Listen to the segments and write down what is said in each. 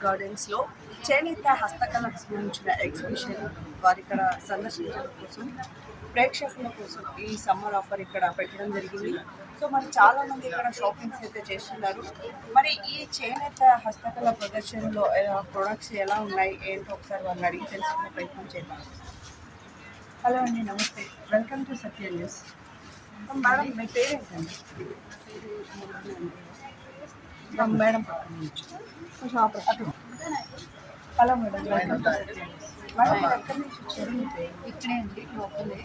గార్డెన్స్లో చేనేత హస్తకళకు సంబంధించిన ఎగ్జిబిషన్ వారి ఇక్కడ సందర్శించడం కోసం ప్రేక్షకుల కోసం ఈ సమ్మర్ ఆఫర్ ఇక్కడ పెట్టడం జరిగింది. సో మరి చాలామంది ఇక్కడ షాపింగ్స్ అయితే చేస్తున్నారు. మరి ఈ చేనేత హస్తకళ ప్రదర్శనలో ప్రొడక్ట్స్ ఎలా ఉన్నాయి ఏంటో ఒకసారి వాళ్ళని అడిగి తెలుసుకునే ప్రయత్నం చేద్దాం. హలో అండి, నమస్తే, welcome to Satya news. Madam మీ పేరేంటండి? మేడం షాప్ అటు. Hello madam, welcome to Satya news. Madam మీరు ఎక్కడి నుంచి వచ్చారు? మీ పేరు? ఇక్కడే అండి, లోకలే.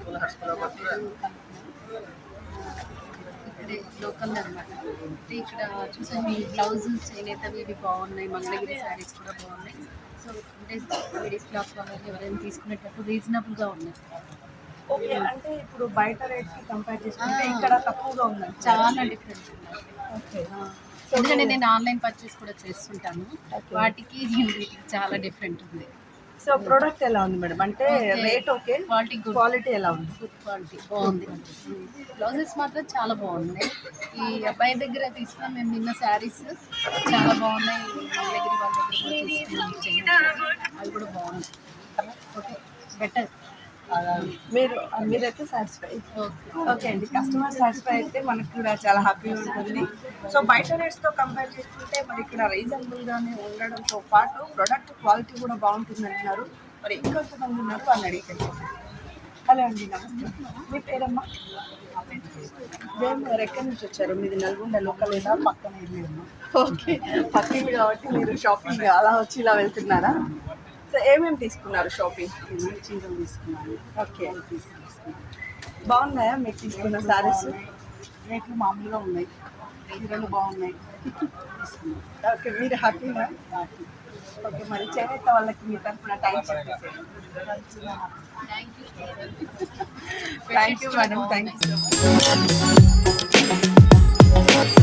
ఇక్కడే లోకల్ అనమాట. ఇక్కడ చూసాను మీ బ్లౌజ్ చేనేతవి ఇవి బాగున్నాయి, మంగళగిరి శారీస్ కూడా బాగున్నాయి. సో అంటే లేడీస్ క్లాత్ వాళ్ళు ఎవరైనా తీసుకునేటప్పుడు రీజనబుల్గా ఉన్నాయి. ఓకే, అంటే ఇప్పుడు బయట రేట్కి కంపేర్ చేసుకుంటే ఇక్కడ తక్కువగా ఉన్నాయి, చాలా డిఫరెన్స్ ఉన్నాయి. ఓకే, ఎందుకంటే నేను ఆన్లైన్ పర్చేస్ కూడా చేస్తుంటాను, వాటికి వీటికి చాలా డిఫరెంట్ ఉంది. సో ప్రోడక్ట్ ఎలా ఉంది మేడం? అంటే rate okay, quality good, quality ఎలా ఉంది? గుడ్ క్వాలిటీ బాగుంది. బ్లౌజెస్ మాత్రం చాలా బాగున్నాయి. ఈ అబ్బాయి దగ్గర తీసుకున్నాం మేము నిన్న శారీస్ చాలా బాగున్నాయి. మంగళగిరి వాళ్ళ దగ్గర కూడా తీసుకున్నాం, అవి కూడా బాగున్నాయి. Okay, better. మీరైతే సాటిస్ఫై? ఓకే అండి, కస్టమర్ సాటిస్ఫై అయితే మనకు కూడా చాలా హ్యాపీగా ఉంటుంది. సో బయట రేట్స్తో కంపేర్ చేసుకుంటే మరి ఇక్కడ రీజనబుల్గానే ఉండడంతో పాటు ప్రొడక్ట్ క్వాలిటీ కూడా బాగుంటుంది అంటున్నారు. మరి ఇంకొంతమంది ఉన్నారు, వాళ్ళని అడిగి. హలో అండి, నమస్తే, మీ పేరమ్మా? మీరు ఎక్కడి నుంచి వచ్చారు? మీది నల్గొండ లోకల్ లేదా పక్కన వెళ్ళాము? ఓకే, పక్కింది కాబట్టి మీరు షాపింగ్ అలా వచ్చి ఇలా వెళ్తున్నారా? సో ఏమేమి తీసుకున్నారు షాపింగ్? చీరలు తీసుకున్నాను. ఓకే, బాగున్నాయా మీరు తీసుకున్న శారీస్? రేట్లు మామూలుగా ఉన్నాయి, చీరలు బాగున్నాయి. ఓకే, మీరు హ్యాపీనా? ఓకే, మరి చేనేత వాళ్ళకి మీ తరఫున thank you madam, thank you so much.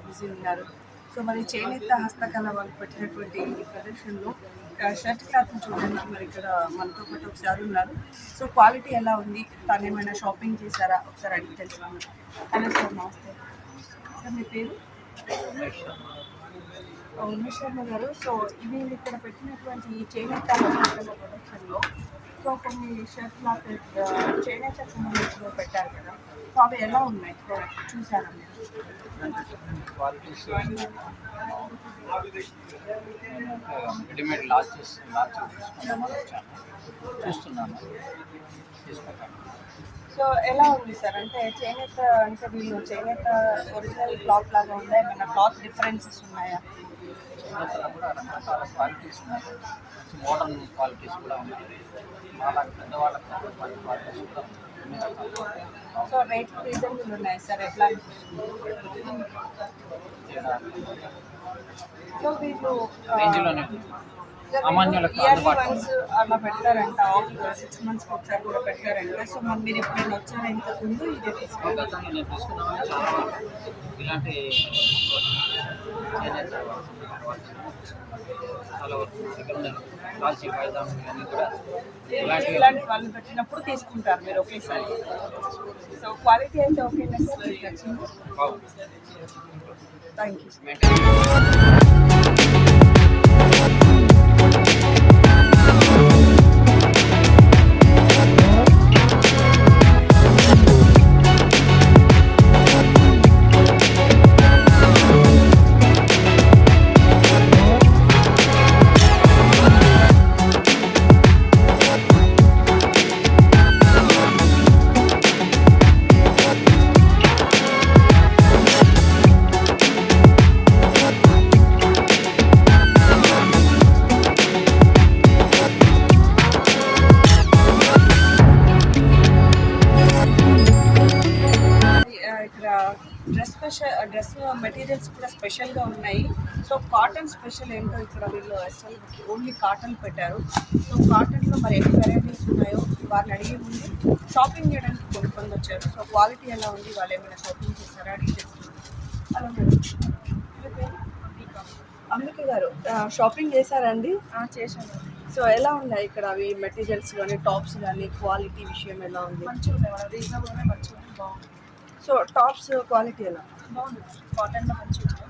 Busy ఉన్నారు. సో మరి చేనేత హస్తకళ వాళ్ళు పెట్టినటువంటి ఈ ప్రదర్శనలో షర్ట్ క్లాత్ చూడడానికి మరి ఇక్కడ మనతో పాటు ఒకసారి ఉన్నారు. సో క్వాలిటీ ఎలా ఉంది, తను ఏమైనా షాపింగ్ చేశారా ఒకసారి అడిగి తెలుసుకున్నాను. హలో సార్, నమస్తే సార్, మీ పేరు? ఉమేష్ శర్మ గారు, సో వీళ్ళు ఇక్కడ పెట్టినటువంటి ఈ చేనేత ప్రొడక్షన్లో సో కొన్ని షర్ట్ లాకెట్ చేనేతకు సంబంధించిన పెట్టారు కదా, సో అవి ఎలా ఉన్నాయి ప్రోడక్ట్ చూసారా మీరు? క్వాలిటీస్ రెడీమేడ్ లాంచ్ చూస్తున్నాను, తీసుకుంటాను. సో ఎలా ఉంది సార్, అంటే చేనేత అంటే వీళ్ళు చేనేత ఒరిజినల్ క్లాత్ లాగా ఉందా, ఏమైనా క్లాత్ డిఫరెన్సెస్ ఉన్నాయా? చేనేతలో కూడా రకరకాల క్వాలిటీస్ ఉన్నాయి, మంచి మోడర్న్ క్వాలిటీస్ కూడా ఉన్నాయి, వాళ్ళకి పెద్దవాళ్ళకి మంచి క్వాలిటీస్ కూడా ఉన్నాయి. సో రేట్ రీజనబుల్ ఉన్నాయి సార్, ఎట్లా తేడా సో వీళ్ళు రేంజ్లోనే ఉంది, సామాన్యులకు ఇయర్లీ అందుబాటులో వన్స్ అలా పెడతారంట, 6 monthsకి ఒకసారి కూడా పెడతారంట. సో మరి మీరు ఎప్పుడైనా వచ్చారా ఇంతకు ముందు ఇదే తీసుకుంటారు? గతంలో నేను తీసుకున్నామని చాలా ఇలాంటి చేనేత చాలా వరకు దగ్గర ఉన్నాయి, కాల్చి పైదాం ఇవన్నీ కూడా ఇలాంటివి ఇలాంటి వాళ్ళు పెట్టినప్పుడు తీసుకుంటారు మీరు ఒకేసారి. సో క్వాలిటీ అయితే ఓకేనా సార్, మీకు నచ్చింది? బాగుంది. Thank you. మెయింటైన్ ఇక్కడ డ్రెస్ మెటీరియల్స్ కూడా స్పెషల్గా ఉన్నాయి. సో కాటన్ స్పెషల్ ఏంటో ఇక్కడ వీళ్ళు అసలు ఓన్లీ కాటన్ పెట్టారు. సో కాటన్లో మరి ఎన్ని వెరైటీస్ ఉన్నాయో వారిని అడిగే ముందు షాపింగ్ చేయడానికి కొంతమంది వచ్చారు. సో క్వాలిటీ ఎలా ఉంది, వాళ్ళు ఏమైనా షాపింగ్ చేస్తారా డీటెయిల్స్? హలో మేడం, మీ పేరు? అంబిక గారు, షాపింగ్ చేశారండి? చేశాను. సో ఎలా ఉన్నాయి ఇక్కడ అవి మెటీరియల్స్ కానీ టాప్స్ కానీ క్వాలిటీ విషయం ఎలా ఉంది? మంచిగా ఉన్నాయి మేడం, రీజనబుల్గా మంచిగా ఉన్నాయి, బాగుంది. సో టాప్స్ క్వాలిటీ ఎలా? బాగుంది, కాటన్లో మంచిగా ఉన్నాయి.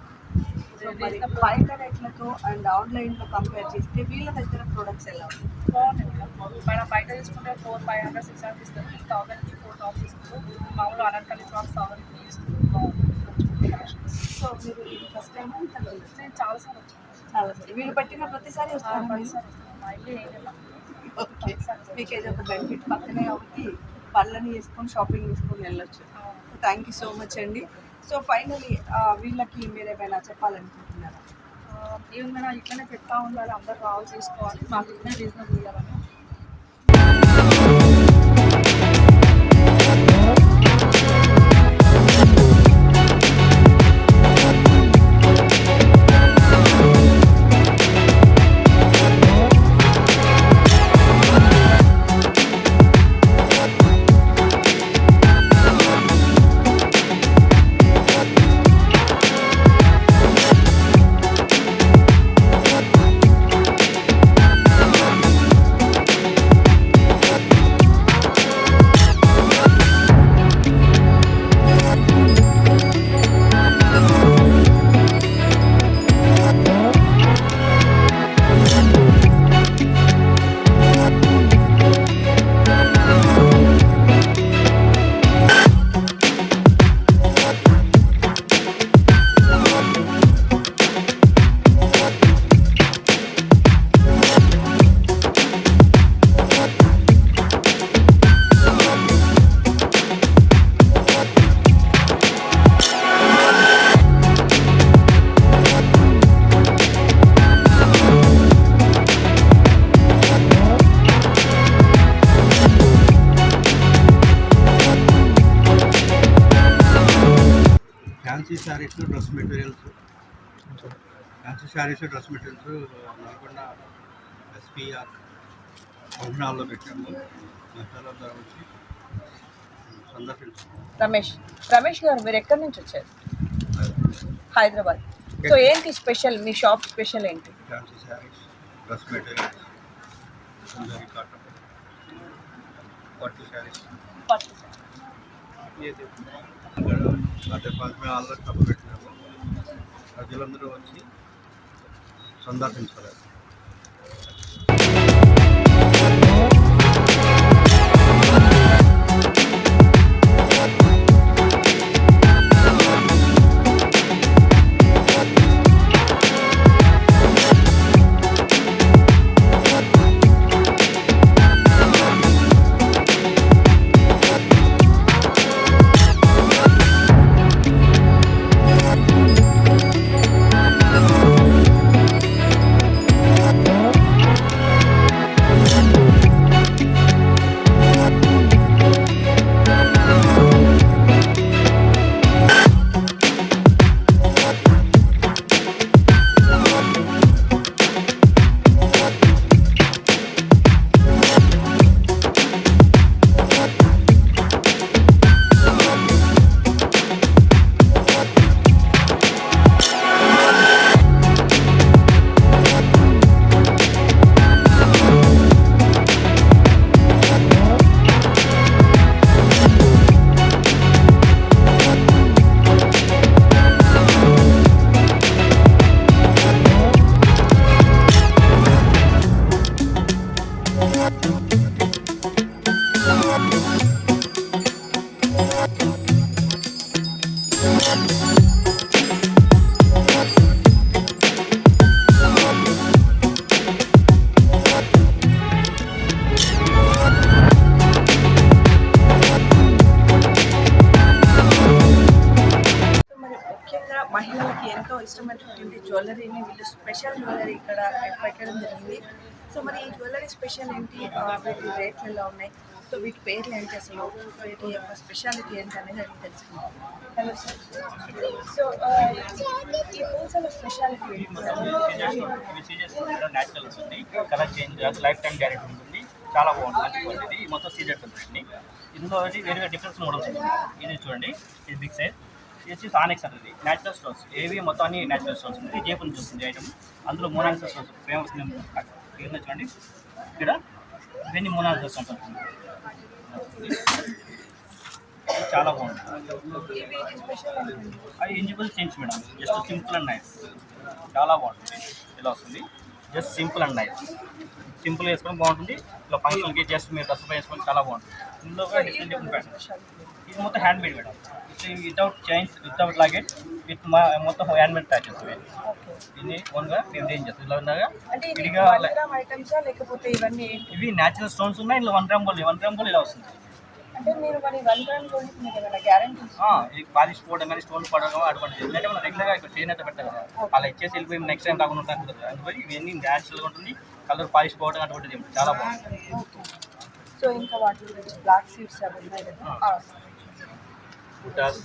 సో మరి బయట రేట్లతో అండ్ ఆన్లైన్లో కంపేర్ చేస్తే వీళ్ళ దగ్గర ప్రొడక్ట్స్ ఎలా ఉంది? బాగుంది మేడం. మనం బయట తీసుకుంటే 400-500 600 ఇస్తారు, 1000కి 4 టాప్స్ ఇస్తారు. మామూలు అనార్కలి ఫ్రాక్స్ 1000కి ఇస్తారు. బాగుంది. సో మీరు ఇది ఫస్ట్ టైం నేను చాలాసార్లు వచ్చాను. చాలా సార్ వీళ్ళు పెట్టిన ప్రతిసారి వస్తాను. పదిసార్లు వస్తాను, మా ఇల్లు ఏం లేదు. ఓకే, మీకు ఏదో ఒక బెనిఫిట్ పక్కనే కాబట్టి పళ్ళని వేసుకొని షాపింగ్ చేసుకొని వెళ్ళొచ్చు. థ్యాంక్ యూ సో మచ్ అండి. సో ఫైనలీ వీళ్ళకి మీరు ఏమైనా చెప్పాలనుకుంటున్నారా? ఏమైనా ఇట్లనే పెడతా ఉండాలి, అందరూ రావాలి, చేసుకోవాలి, మాకు ఇట్లనే రీజనబుల్ ఇవ్వాలని. Fancy sarees dress materials, fancy sarees dress materials Nalgonda SPR భవనాల్లో పెట్టాము. చాలా ధర వచ్చి సందర్శించాము. రమేష్ గారు, మీరు ఎక్కడి నుంచి వచ్చారు? హైదరాబాద్. సో ఏంటి స్పెషల్, మీ షాప్ స్పెషల్ ఏంటి? ఫ్యాన్సీ శారీస్, డ్రెస్ మెటీరియల్స్, సుందరి కాటన్, పట్టు శారీస్. అదే 5 में ऑलरेडी कवर పెట్టినాము. ప్రజలందరూ వచ్చి సందర్శించాలి. మహిళలకి ఎంతో ఇష్టమైనటువంటి జ్యువెలరీని వీళ్ళు స్పెషల్ జ్యువెలరీ ఇక్కడ పెట్టడం జరిగింది. సో మరి ఈ జ్యువెలరీ స్పెషల్ ఏంటి, వీటి రేట్లు ఎలా ఉన్నాయి, సో వీటి పేర్లు ఏంటి, అసలు వీటి యొక్క స్పెషాలిటీ ఏంటి అనేది అది తెలుసుకుందాం. Hello sir. సో ఈ పూసల స్పెషాలిటీ ఏంటి? న్యాచురల్ ఉంటుంది, కలర్ చేంజ్ కాదు, లైఫ్ టైం గ్యారెంటీ ఉంటుంది. చాలా బాగుంటుంది, మంచి క్వాలిటీ. ఇది మొత్తం సీజెడ్ ఉంటుంది. ఇందులో వేరే డిఫరెన్స్ మోడల్స్ ఉంటుంది. ఇది చూడండి, ఇది బిగ్ సైజ్. ఇది వచ్చి ఆనెక్స్ అంటుంది, న్యాచురల్ స్టోన్స్. ఏవి మొత్తాన్ని న్యాచురల్ స్టోన్స్ ఉంటుంది. జైపూర్ నుంచి వస్తుంది ఐటమ్. అందులో మోనాలిసా స్టోన్స్ ఫేమస్. ఇక్కడ చూడండి, ఇక్కడ ఇవన్నీ మోనాలిసా స్టోన్స్ ఉంటుంది. చాలా బాగుంటుంది. అది ఇంజిబుల్ change madam, just simple and nice. చాలా బాగుంటుంది. ఇలా వస్తుంది, just simple and nice. Simple వేసుకోవడం బాగుంటుంది. ఇలా ఫంక్షన్కి జస్ట్ మీరు డ్రెస్ వేసుకోవడం చాలా బాగుంటుంది. ఇందులో కూడా డిఫరెంట్ ప్యాటర్న్స్. ఇది మొత్తం hand made madam. Without chains, without locket, with మొత్తం హ్యాండ్ మేడ్ ప్యాటర్న్స్. దీన్ని ఓన్గా మేము ఏం చేస్తాం. ఇలా ఉన్నాగా విడిగా లేకపోతే ఇవన్నీ ఇవి న్యాచురల్ స్టోన్స్ ఉన్నాయి. ఇలా 1 గ్రామ్ గోల్డ్, 1 గ్రామ్ గోల్డ్ ఇలా వస్తుంది. అంటే మీరు మరి 1 గ్రామ్ గోల్డ్ మీకు ఏమైనా గ్యారెంటీ? ఇది పాలిష్ పోవడం కానీ స్టోన్ పడడం అటువంటిది. ఎందుకంటే మనం రెగ్యులర్గా ఇక్కడ చైన్ అయితే పెట్టాలి కదా, అలా ఇచ్చేసి వెళ్ళిపోయి నెక్స్ట్ టైం రాకుండా ఉంటాం కదా. అందుకని ఇవన్నీ న్యాచురల్గా ఉంటుంది. కలర్ పాలిష్ పోవడం అటువంటిది చాలా బాగుంటుంది. సో ఇంకా వాటి గురించి బ్లాక్ సీడ్స్ అవి ఉన్నాయి కదా, బుటాస్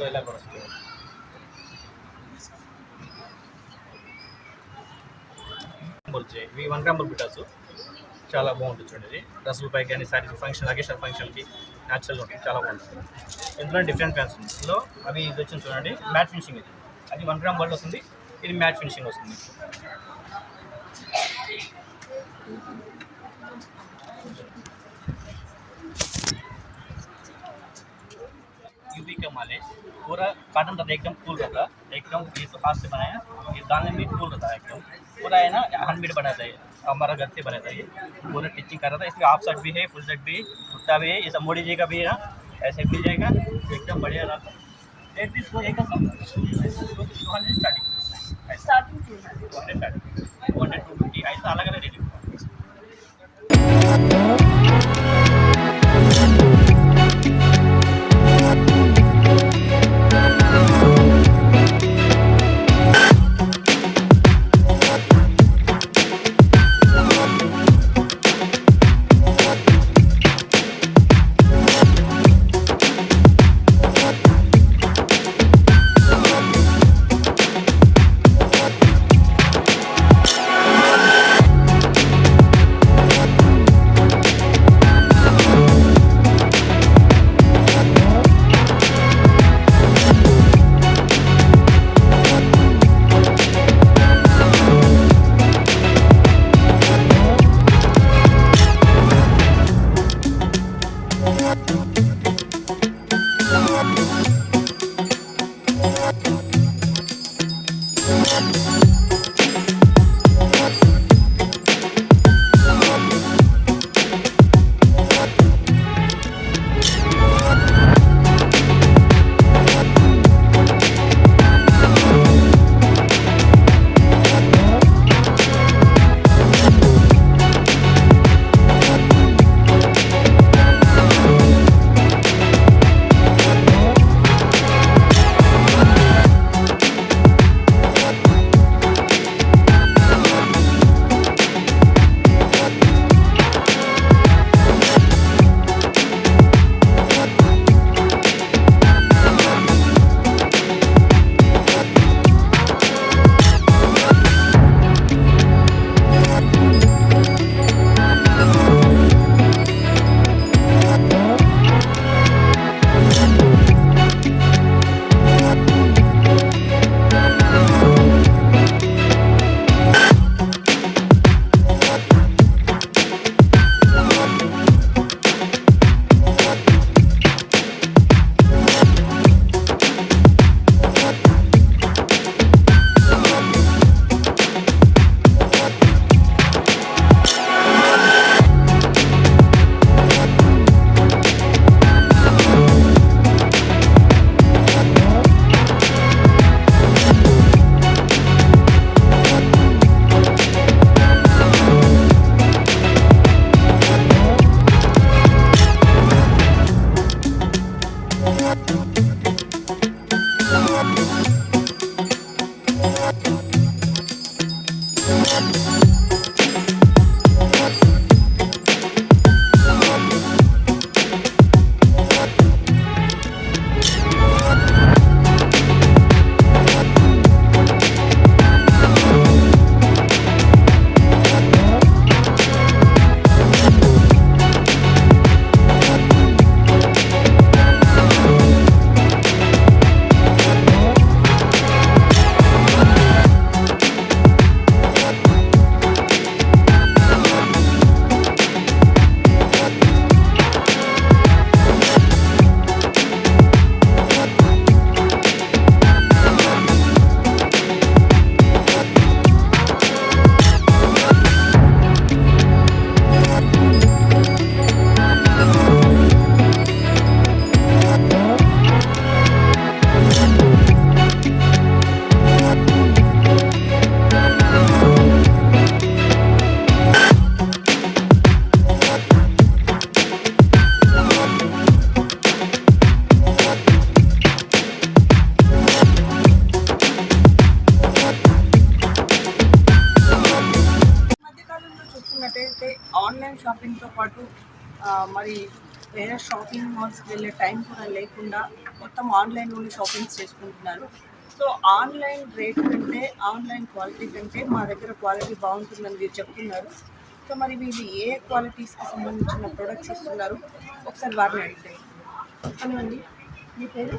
ఇలా కూడా వస్తుంది. ఇవి 1 గ్రామ్ బుటాస్ చాలా బాగుంటుంది. చూడండి, ఇది డ్రెస్సుల పైకి కానీ సారీ ఫంక్షన్, అకేషన్ ఫంక్షన్కి న్యాచురల్గా ఉంటుంది. చాలా బాగుంటుంది. ఇందులో డిఫరెంట్ ఫ్యాన్స్ ఉంది. ఇందులో అవి ఇది వచ్చింది చూడండి, మ్యాట్ ఫినిషింగ్. ఇది అది 1 గ్రామ్ గోల్డ్ వస్తుంది. ఇది మ్యాట్ ఫినిషింగ్ వస్తుంది. यूपी का माल है, पूरा काटन रहता है, एकदम कूल रहता है, एकदम ये तो हाथ से बनाया, ये दाने में कूल रहता है एकदम पूरा, है ना, हैंडमेड बनाता है, हमारा घर से बनाता है। ये पूरा टिचिंग कर रहा था। इसमें हाफ शर्ट भी है, फुल शर्ट भी है, कुर्ता भी है, ये सब मोदी जी का भी है ना, ऐसे मिल जाएगा, एकदम बढ़िया रहता है। रेट भी इसको एकदम कम स्टार्टिंग 250 ऐसा अलग अलग रेट। చూసుకున్నట్టయితే ఆన్లైన్ షాపింగ్తో పాటు మరి వేరే షాపింగ్ మాల్స్కి వెళ్ళే టైం కూడా లేకుండా మొత్తం ఆన్లైన్లోనే షాపింగ్స్ చేసుకుంటున్నారు. సో ఆన్లైన్ రేట్ కంటే ఆన్లైన్ క్వాలిటీ కంటే మా దగ్గర క్వాలిటీ బాగుంటుందని మీరు చెప్తున్నారు. సో మరి మీరు ఏ క్వాలిటీస్కి సంబంధించిన ప్రొడక్ట్స్ ఇస్తున్నారు ఒకసారి వారిని అడిగితే. అవునండి, మీ పేరు?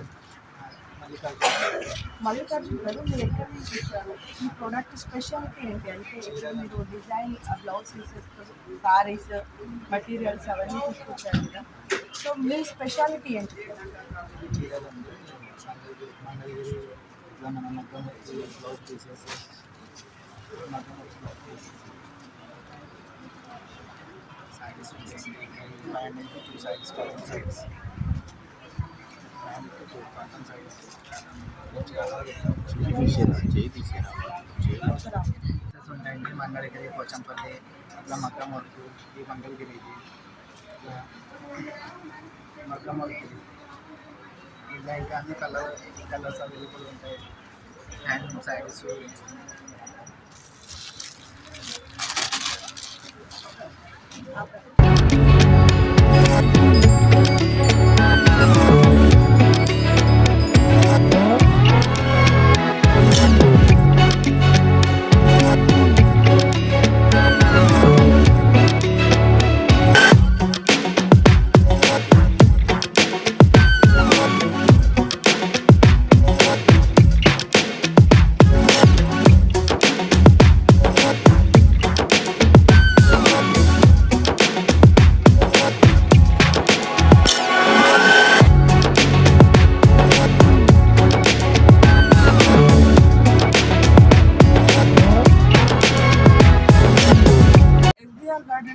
మల్లికార్జున్ గారు, మీరు ఎక్కడి నుంచి వచ్చారు? ఈ ప్రోడక్ట్ స్పెషాలిటీ ఏంటి అంటే ఇక్కడ మీరు design blouse pieces, saris, materials అవన్నీ తీసుకొచ్చారు కదా. సో మీ స్పెషాలిటీ ఏంటి? ఉంటాయండి. మంగళగిరి, పోచంపల్లి, ఇట్లా మగ్గం వర్క్, ఈ మంగళగిరి, ఇట్లా మగ్గం వర్క్, ఇలా ఇంకా అన్ని కలర్స్ అవైలబుల్ ఉంటాయి. హ్యాండ్లూమ్ శారీస్,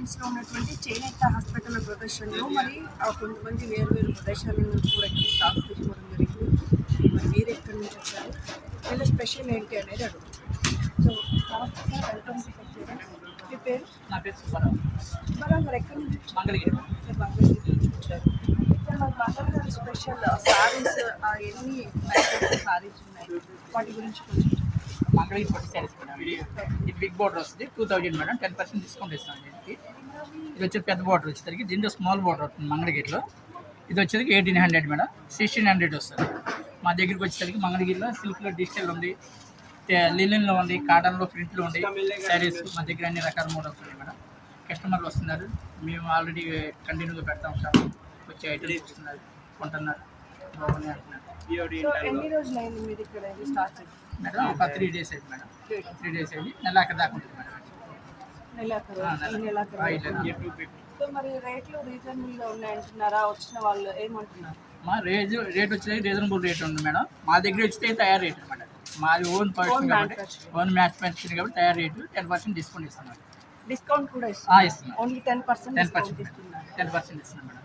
ఎంట్రన్స్లో ఉన్నటువంటి చేనేత హస్తకళ ప్రదర్శనలో మరి కొంతమంది వేరు వేరు ప్రదేశాల నుంచి కూడా ఇక్కడ స్టాక్స్ తీసుకోవడం జరిగింది. మరి మీరు ఎక్కడి నుంచి వచ్చారు, వీళ్ళ స్పెషల్ ఏంటి అనేది అడుగుతారు. సో నమస్తే సార్, వెల్కమ్ టు సత్యవేద. మీ పేరు? నా పేరు సుబ్బారావు. సుబ్బారావు గారు ఎక్కడి నుంచి వచ్చారు? మంగళగిరి. మీరు మంగళగిరి నుంచి వచ్చారు. ఇక్కడ మరి మంగళగిరి స్పెషల్ సారీస్ ఎన్ని సారీస్ ఉన్నాయి, వాటి గురించి కొంచెం మంగళగిరి పట్టు శారీస్ మేడం. ఇది బిగ్ బార్డర్ వస్తుంది, 2000 మేడం. 10% డిస్కౌంట్ ఇస్తాం దీనికి. ఇది వచ్చి పెద్ద బార్డర్ వచ్చేసరికి దీంట్లో స్మాల్ బార్డర్ వస్తుంది మంగళగిరిలో. ఇది వచ్చేసరికి 1800 మేడం, 1600 వస్తుంది. మా దగ్గరికి వచ్చేసరికి మంగళగిరిలో సిల్క్లో డిజిటల్ ఉంది, లినెన్లో ఉంది, కాటన్లో ప్రింట్లో ఉంది శారీస్. మా దగ్గర అన్ని రకాల మోడల్స్ ఉన్నాయి మేడం. కస్టమర్లు వస్తున్నారు, మేము ఆల్రెడీ కంటిన్యూగా పెడతా ఉంటాము. వచ్చే ఐటమ్స్ వస్తున్నారు, కొంటున్నారు, బాగున్నాయి అంటున్నారు. ఎన్ని రోజులు అయింది మీరు ఇక్కడ స్టార్ట్ చేసి? మేడం ఒక 3 days అయింది మేడం. 3 days అయింది, నెల అక్కడ దాకా ఉంటుంది మేడం. నెలాఖరు. సో మరి రేట్లు రీజనబుల్గా ఉన్నాయంటున్నారా? వచ్చిన వాళ్ళు ఏమంటున్నారు? మా రేట్ వచ్చేది రీజనబుల్ రేట్ ఉంది మేడం. మా దగ్గర వచ్చితే తయారు రేట్ అనమాట. మాది ఓన్ పర్సన్ కాబట్టి, ఓన్ మ్యానుఫ్యాక్చరింగ్ కాబట్టి తయారు రేటు 10% డిస్కౌంట్ ఇస్తున్నాం. డిస్కౌంట్ కూడా ఇస్తున్నాం. ఓన్లీ 10% 10% ఇస్తున్నారు. 10% ఇస్తున్నాం మేడం.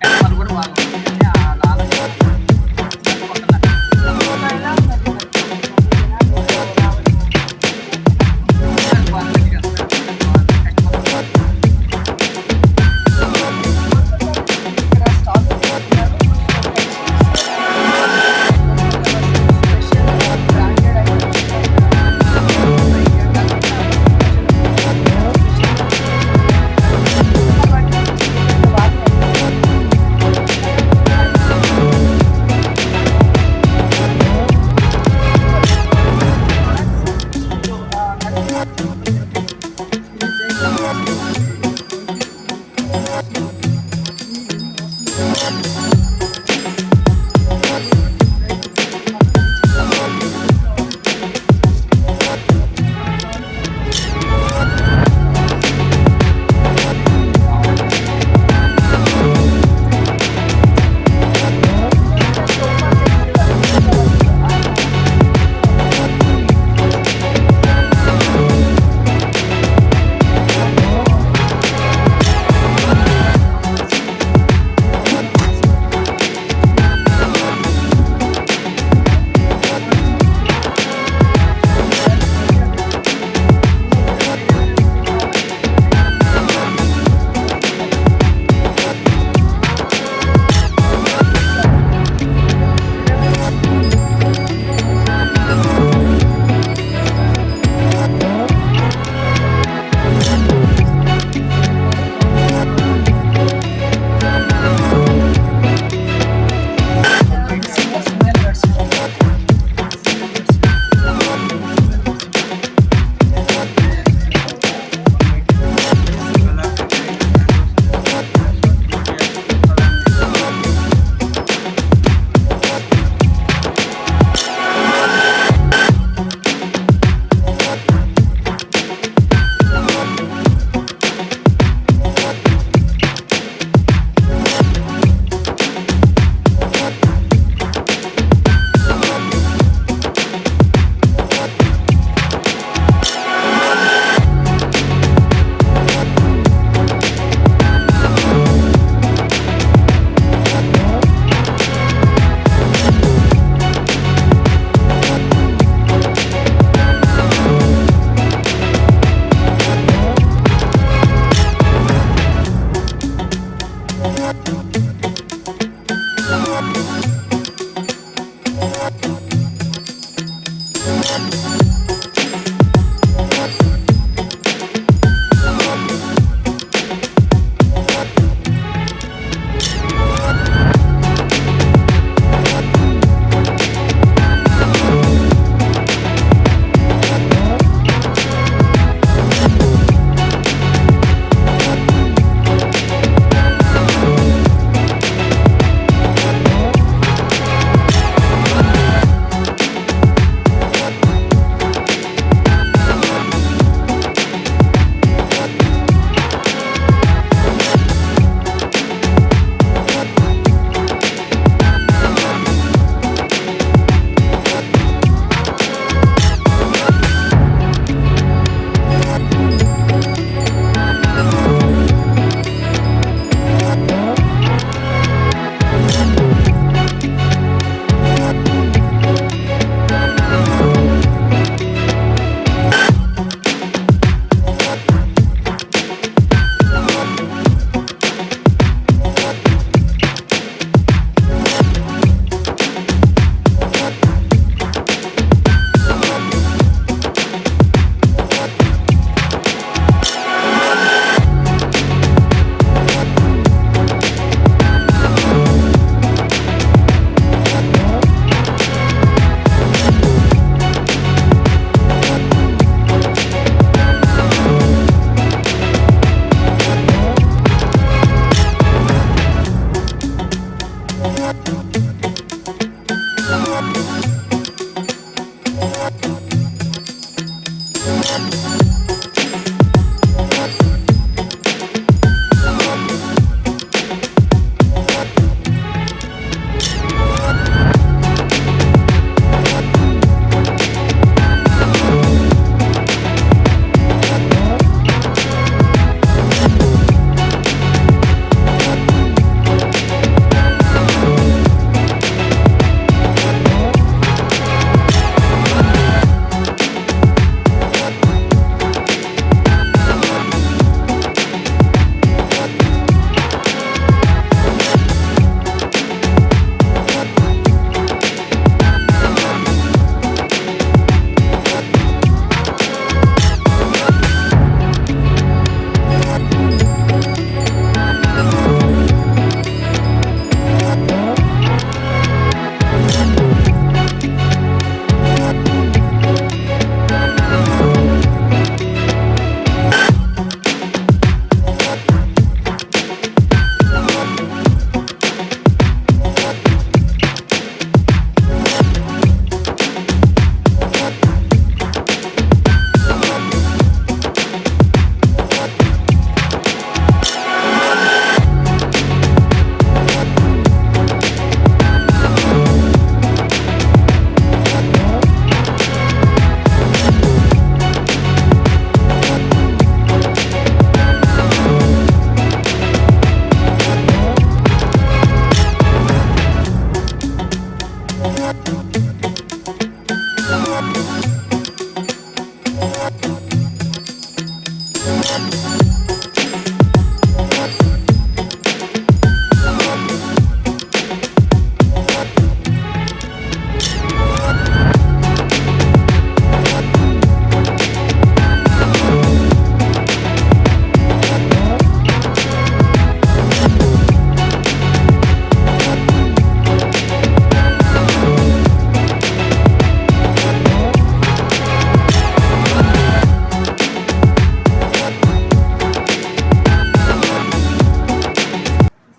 కస్టమర్ కూడా వాళ్ళు ఎలా ఉన్నది మరి? ఇక్కడ స్టాక్ తీసుకుంటున్నారు. స్పెషల్ బ్రాండెడ్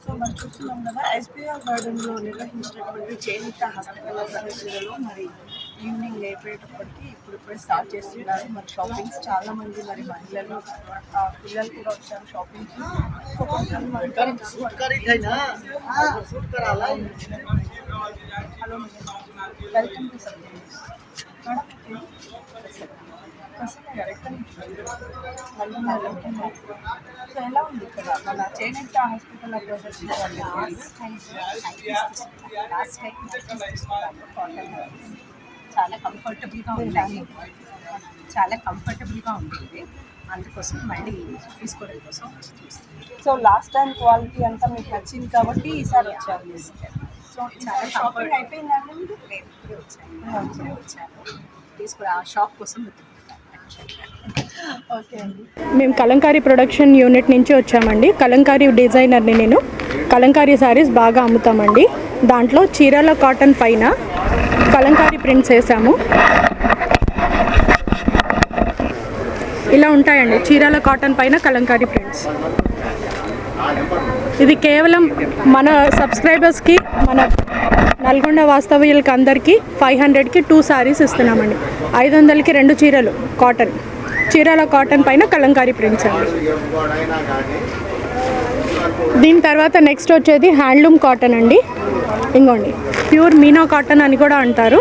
సో మనం చూస్తున్నాం కదా ఎస్బీఆర్ గార్డెన్లో నిర్వహించినటువంటి చేనేత హస్తకళ ప్రదర్శనలో మరి ఈవినింగ్ అయిపోయేటప్పటికి ఇప్పుడు స్టార్ట్ చేస్తున్నారు మరి షాపింగ్స్ చాలా మంది మరి మహిళలు పిల్లలు కూడా వచ్చారు shopping hello welcome to so ఎలా ఉంది ఇక్కడ మన చేనేత హాస్పిటల్ ప్రదర్శన లాస్ట్ టైం చాలా కంఫర్టబుల్గా ఉన్నాయి, చాలా కంఫర్టబుల్గా ఉండేది, అందుకోసం మళ్ళీ తీసుకోవడం కోసం చూస్తాను. సో లాస్ట్ టైం క్వాలిటీ అంతా మీకు నచ్చింది కాబట్టి ఈసారి వచ్చారు. సో చాలా షాపింగ్ అయిపోయిందండి మీరు? ఇప్పుడే వచ్చాను తీసుకుని ఆ షాప్ కోసం ఓకే అండి. మేము కలంకారీ ప్రొడక్షన్ యూనిట్ నుంచి వచ్చామండి. కలంకారీ డిజైనర్ని నేను. కలంకారీ శారీస్ బాగా అమ్ముతామండి. దాంట్లో చీరాల కాటన్ పైన కలంకారీ ప్రింట్స్ వేసాము. ఇలా ఉంటాయండి చీరాల కాటన్ పైన కలంకారీ ప్రింట్స్. ఇది కేవలం మన సబ్స్క్రైబర్స్కి, మన నల్గొండ వాస్తవ్యులకి అందరికీ 500కి 2 సారీస్ ఇస్తున్నామండి. 500కి 2 చీరలు కాటన్, చీరాల కాటన్ పైన కలంకారీ ప్రింట్స్ అండి. దీని తర్వాత నెక్స్ట్ వచ్చేది హ్యాండ్లూమ్ కాటన్ అండి. ఇంకోండి ప్యూర్ మీనా కాటన్ అని కూడా అంటారు.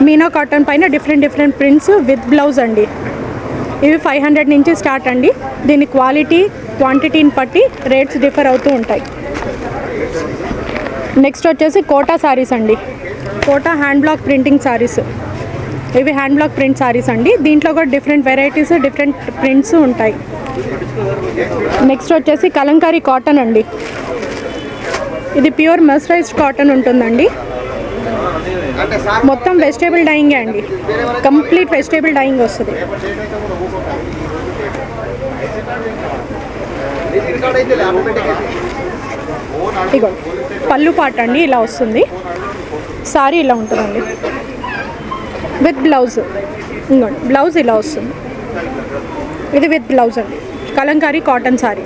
మీనా కాటన్ పైన డిఫరెంట్ ప్రింట్స్ విత్ బ్లౌజ్ అండి. ఇవి 500 నుంచి స్టార్ట్ అండి. దీని క్వాలిటీ క్వాంటిటీని బట్టి రేట్స్ డిఫర్ అవుతూ ఉంటాయి. నెక్స్ట్ వచ్చేసి కోటా శారీస్ అండి. Kota hand block printing saris. ఇవి హ్యాండ్ బ్లాక్ ప్రింట్ శారీస్ అండి. దీంట్లో కూడా డిఫరెంట్ వెరైటీస్, డిఫరెంట్ ప్రింట్స్ ఉంటాయి. నెక్స్ట్ వచ్చేసి కలంకారీ కాటన్ అండి. ఇది ప్యూర్ మర్సరైజ్డ్ కాటన్ ఉంటుందండి. మొత్తం వెజిటేబుల్ డైయింగే అండి. కంప్లీట్ వెజిటేబుల్ డైయింగ్ వస్తుంది. ఇగో పళ్ళు పాట అండి, ఇలా వస్తుంది. సారీ ఇలా ఉంటుందండి విత్ బ్లౌజ్. ఇంకోండి బ్లౌజ్ ఇలా వస్తుంది. ఇది విత్ బ్లౌజ్ అండి. Kalamkari cotton sorry.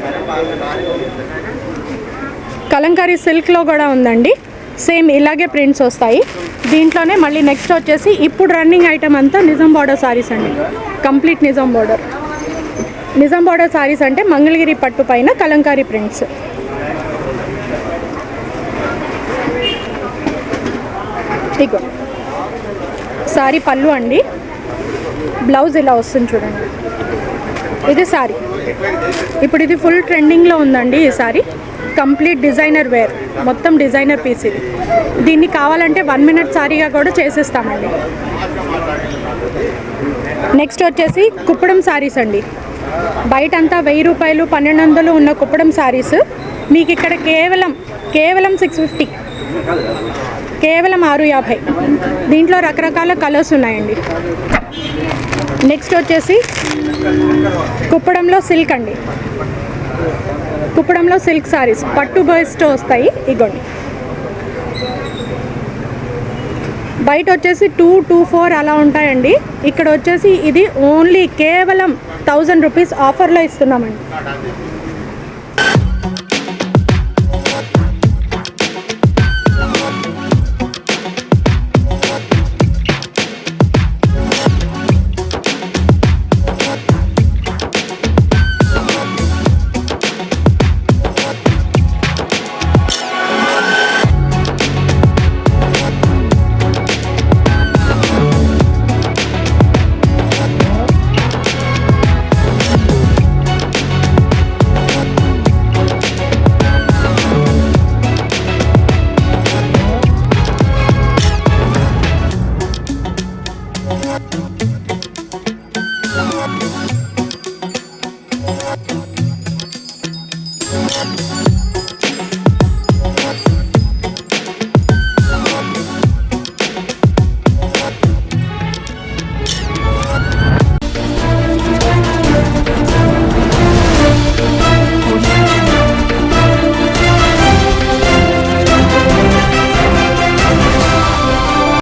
కలంకారీ సిల్క్లో కూడా ఉందండి. సేమ్ ఇలాగే ప్రింట్స్ వస్తాయి. దీంట్లోనే మళ్ళీ నెక్స్ట్ వచ్చేసి ఇప్పుడు రన్నింగ్ ఐటమ్ అంతా నిజాం బార్డర్ సారీస్ అండి. Complete Nizam border. Nizam border saris అంటే మంగళగిరి పట్టు పైన కలంకారీ ప్రింట్స్. ఇగో సారీ పళ్ళు అండి. బ్లౌజ్ ఇలా వస్తుంది చూడండి. ఇది సారీ. ఇప్పుడు ఇది ఫుల్ ట్రెండింగ్లో ఉందండి ఈ సారీ. కంప్లీట్ డిజైనర్ వేర్, మొత్తం డిజైనర్ పీస్ ఇది. దీన్ని కావాలంటే 1 మినిట్ సారీగా కూడా చేసేస్తామండి. నెక్స్ట్ వచ్చేసి కుప్పడం సారీస్ అండి. బయట అంతా 1000 రూపాయలు 1200 ఉన్న కుప్పడం సారీస్ మీకు ఇక్కడ కేవలం 650, కేవలం 650. దీంట్లో రకరకాల కలర్స్ ఉన్నాయండి. నెక్స్ట్ వచ్చేసి కుప్పడంలో సిల్క్ అండి. కుప్పడంలో సిల్క్ సారీస్ పట్టు బేస్తో వస్తాయి. ఇగోండి బయట వచ్చేసి 224 అలా ఉంటాయండి. ఇక్కడ వచ్చేసి ఇది ఓన్లీ కేవలం 1000 రూపీస్ ఆఫర్లో ఇస్తున్నామండి.